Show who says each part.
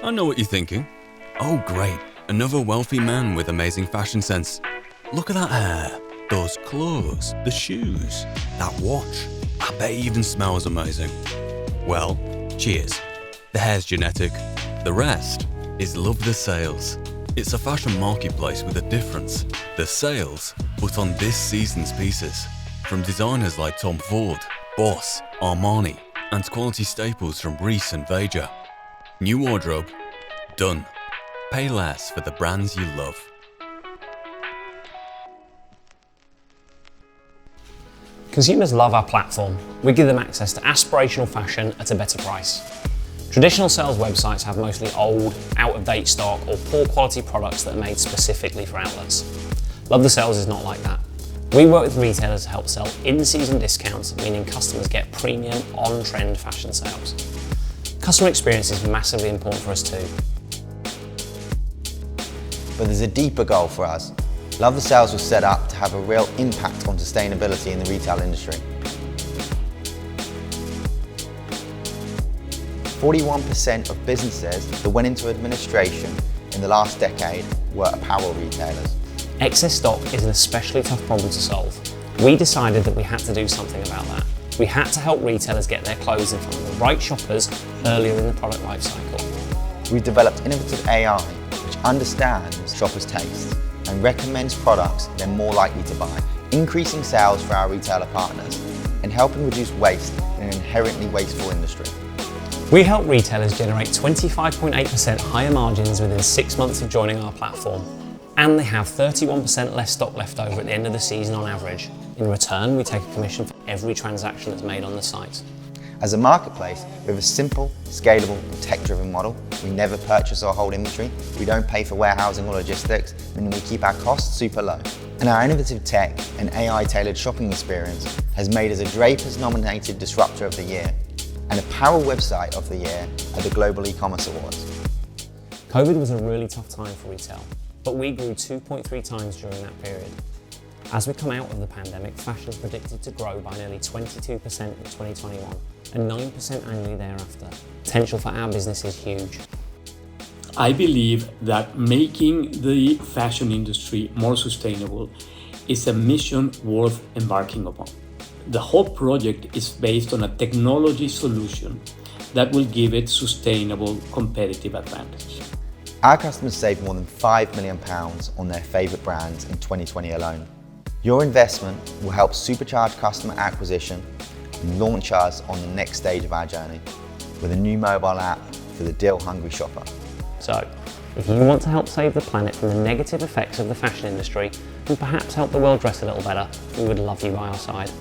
Speaker 1: I know what you're thinking. Oh great, another wealthy man with amazing fashion sense. Look at that hair, those clothes, the shoes, that watch. I bet it even smells amazing. Well, cheers. The hair's genetic. The rest is love the sales. It's a fashion marketplace with a difference. The sales put on this season's pieces. From designers like Tom Ford, Boss, Armani, and quality staples from Reiss and Veja. New wardrobe? Done. Pay less for the brands you love.
Speaker 2: Consumers love our platform. We give them access to aspirational fashion at a better price. Traditional sales websites have mostly old, out-of-date stock or poor quality products that are made specifically for outlets. Love the Sales is not like that. We work with retailers to help sell in-season discounts, meaning customers get premium, on-trend fashion sales. Customer experience is massively important for us too.
Speaker 3: But there's a deeper goal for us. Love the Sales was set up to have a real impact on sustainability in the retail industry. 41% of businesses that went into administration in the last decade were apparel retailers.
Speaker 2: Excess stock is an especially tough problem to solve. We decided that we had to do something about that. We had to help retailers get their clothes in front of the right shoppers earlier in the product life cycle.
Speaker 3: We've developed innovative AI which understands shoppers' tastes and recommends products they're more likely to buy, increasing sales for our retailer partners and helping reduce waste in an inherently wasteful industry.
Speaker 2: We help retailers generate 25.8% higher margins within 6 months of joining our platform, and they have 31% less stock left over at the end of the season on average. In return, we take a commission for every transaction that's made on the site.
Speaker 3: As a marketplace, we have a simple, scalable, and tech-driven model. We never purchase or hold inventory. We don't pay for warehousing or logistics, meaning we keep our costs super low. And our innovative tech and AI-tailored shopping experience has made us a Drapers nominated Disruptor of the Year and Apparel Website of the Year at the Global E-Commerce Awards.
Speaker 2: COVID was a really tough time for retail, but we grew 2.3 times during that period. As we come out of the pandemic, fashion is predicted to grow by nearly 22% in 2021 and 9% annually thereafter. Potential for our business is huge.
Speaker 4: I believe that making the fashion industry more sustainable is a mission worth embarking upon. The whole project is based on a technology solution that will give it sustainable competitive advantage.
Speaker 3: Our customers saved more than £5 million on their favourite brands in 2020 alone. Your investment will help supercharge customer acquisition and launch us on the next stage of our journey with a new mobile app for the deal-hungry shopper.
Speaker 2: So, if you want to help save the planet from the negative effects of the fashion industry and perhaps help the world dress a little better, we would love you by our side.